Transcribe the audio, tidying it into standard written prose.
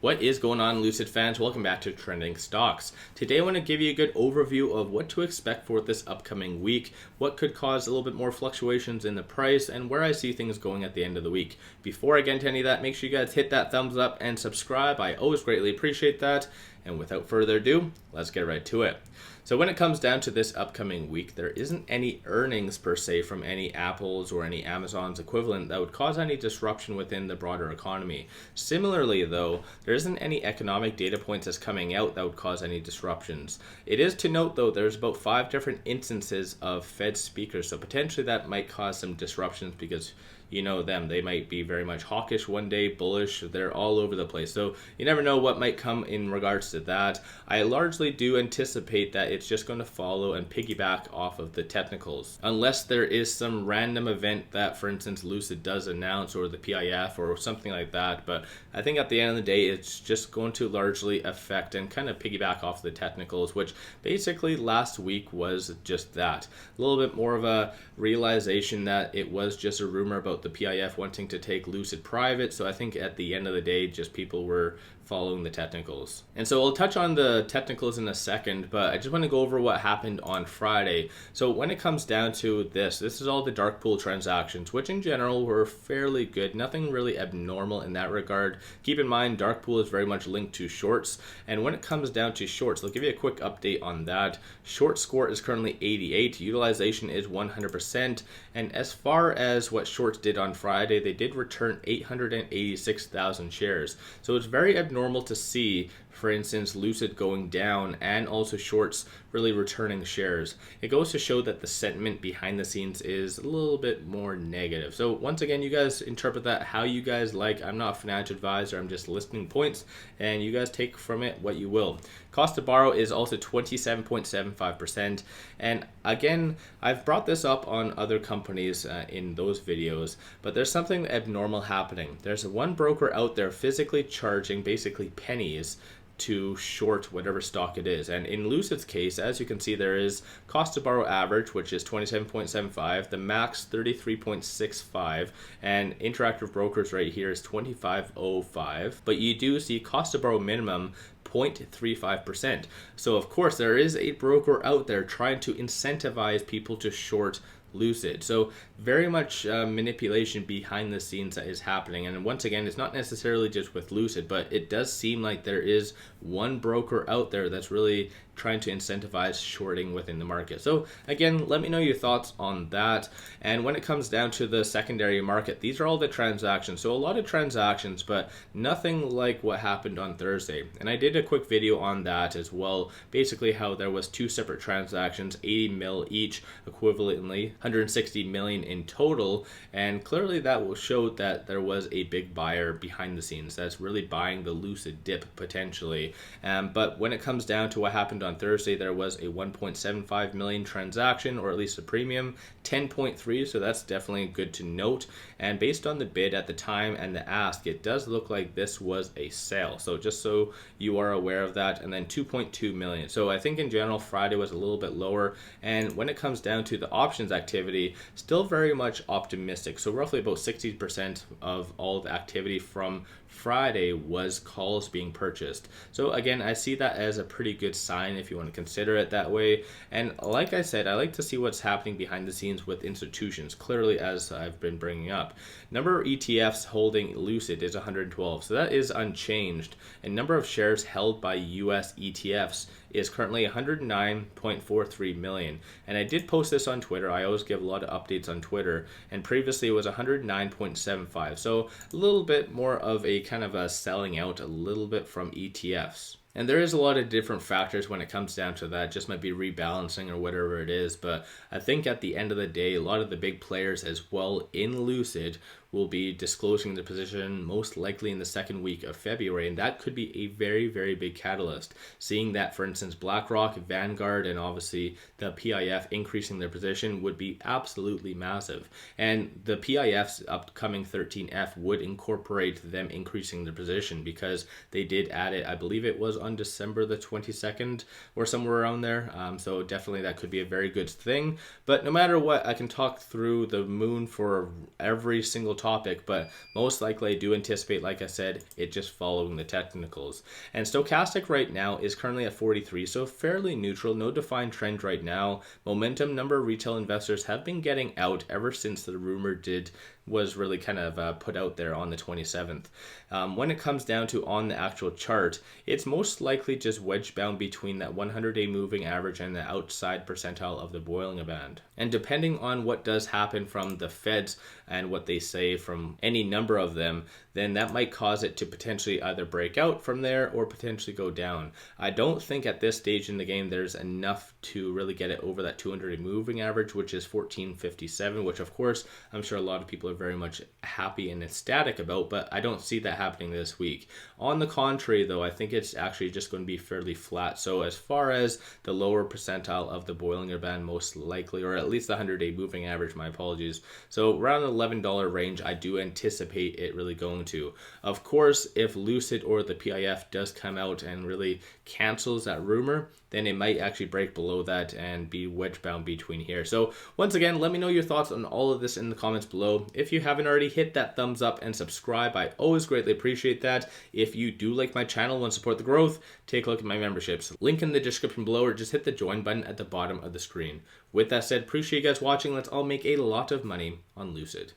What is going on, Lucid fans? Welcome back to Trending Stocks. Today I want to give you a good overview of what to expect for this upcoming week, what could cause a little bit more fluctuations in the price, and where I see things going at the end of the week. Before I get into any of that, make sure you guys hit that thumbs up and subscribe. I always greatly appreciate that. And without further ado, let's get right to it. So when it comes down to this upcoming week, there isn't any earnings per se from any Apple's or any Amazon's equivalent that would cause any disruption within the broader economy. Similarly, though, there isn't any economic data points that's coming out that would cause any disruptions. It is to note, though, there's about 5 different instances of Fed speakers, so potentially that might cause some disruptions because you know them. They might be very much hawkish one day, bullish. They're all over the place. So you never know what might come in regards to that. I largely do anticipate that it's just going to follow and piggyback off of the technicals. Unless there is some random event that, for instance, Lucid does announce or the PIF or something like that. But I think at the end of the day, it's just going to largely affect and kind of piggyback off the technicals, which basically last week was just that. A little bit more of a realization that it was just a rumor about the PIF wanting to take Lucid private. So I think at the end of the day, just people were following the technicals. And so I'll touch on the technicals in a second, but I just want to go over what happened on Friday. So when it comes down to this is all the dark pool transactions, which in general were fairly good. Nothing really abnormal in that regard. Keep in mind, dark pool is very much linked to shorts. And when it comes down to shorts, I'll give you a quick update on that. Short score is currently 88. Utilization is 100%. And as far as what shorts did on Friday, they did return 886,000 shares. So it's very abnormal to see, for instance, Lucid going down and also shorts really returning shares. It goes to show that the sentiment behind the scenes is a little bit more negative. So once again, you guys interpret that how you guys like. I'm not a financial advisor. I'm just listing points, and you guys take from it what you will. Cost to borrow is also 27.75%. And again, I've brought this up on other companies in those videos, but there's something abnormal happening. There's one broker out there physically charging basically pennies to short whatever stock it is. And in Lucid's case, as you can see, there is cost to borrow average, which is 27.75, the max 33.65, and Interactive Brokers right here is 25.05. But you do see cost to borrow minimum 0.35%. So of course there is a broker out there trying to incentivize people to short Lucid. So very much manipulation behind the scenes that is happening. And once again, it's not necessarily just with Lucid, but it does seem like there is one broker out there that's really trying to incentivize shorting within the market. So again, let me know your thoughts on that. And when it comes down to the secondary market, these are all the transactions. So a lot of transactions, but nothing like what happened on Thursday. And I did a quick video on that as well. Basically how there was 2 separate transactions, 80 mil each, equivalently 160 million in total. And clearly that will show that there was a big buyer behind the scenes that's really buying the Lucid dip potentially. But when it comes down to what happened on Thursday, there was a 1.75 million transaction, or at least a premium, 10.3, so that's definitely good to note. And based on the bid at the time and the ask, it does look like this was a sale. So just so you are aware of that. And then 2.2 million. So I think in general, Friday was a little bit lower. And when it comes down to the options activity, still very much optimistic. So roughly about 60% of all the activity from Friday was calls being purchased. So again, I see that as a pretty good sign if you want to consider it that way. And like I said, I like to see what's happening behind the scenes with institutions, clearly, as I've been bringing up. Number of ETFs holding Lucid is 112, so that is unchanged. And number of shares held by US ETFs is currently 109.43 million. And I did post this on Twitter. I always give a lot of updates on Twitter. And previously it was 109.75. So a little bit more of a kind of a selling out a little bit from ETFs. And there is a lot of different factors when it comes down to that. Just might be rebalancing or whatever it is. But I think at the end of the day, a lot of the big players as well in Lucid will be disclosing their position most likely in the second week of February, and that could be a very, very big catalyst. Seeing that, for instance, BlackRock, Vanguard, and obviously the PIF increasing their position would be absolutely massive. And the PIF's upcoming 13F would incorporate them increasing their position because they did add it, I believe it was on December the 22nd or somewhere around there. So definitely that could be a very good thing. But no matter what, I can talk through the moon for every single topic, but most likely I do anticipate, like I said, it just following the technicals. And stochastic right now is currently at 43, so fairly neutral, no defined trend right now. Momentum, number of retail investors have been getting out ever since the rumor was really kind of put out there on the 27th. When it comes down to on the actual chart, it's most likely just wedge bound between that 100-day moving average and the outside percentile of the Bollinger Band. And depending on what does happen from the Feds and what they say from any number of them, then that might cause it to potentially either break out from there or potentially go down. I don't think at this stage in the game there's enough to really get it over that 200-day moving average, which is 1457, which of course I'm sure a lot of people are very much happy and ecstatic about, but I don't see that happening this week. On the contrary though, I think it's actually just going to be fairly flat. So as far as the lower percentile of the Bollinger Band, most likely, or at least the 100-day moving average, my apologies. So around the $11 range, I do anticipate it really going to. Of course, if Lucid or the PIF does come out and really cancels that rumor, then it might actually break below that and be wedge bound between here. So once again, let me know your thoughts on all of this in the comments below. If you haven't already, hit that thumbs up and subscribe. I always greatly appreciate that. If you do like my channel and support the growth, take a look at my memberships. Link in the description below, or just hit the join button at the bottom of the screen. With that said, appreciate you guys watching. Let's all make a lot of money on Lucid.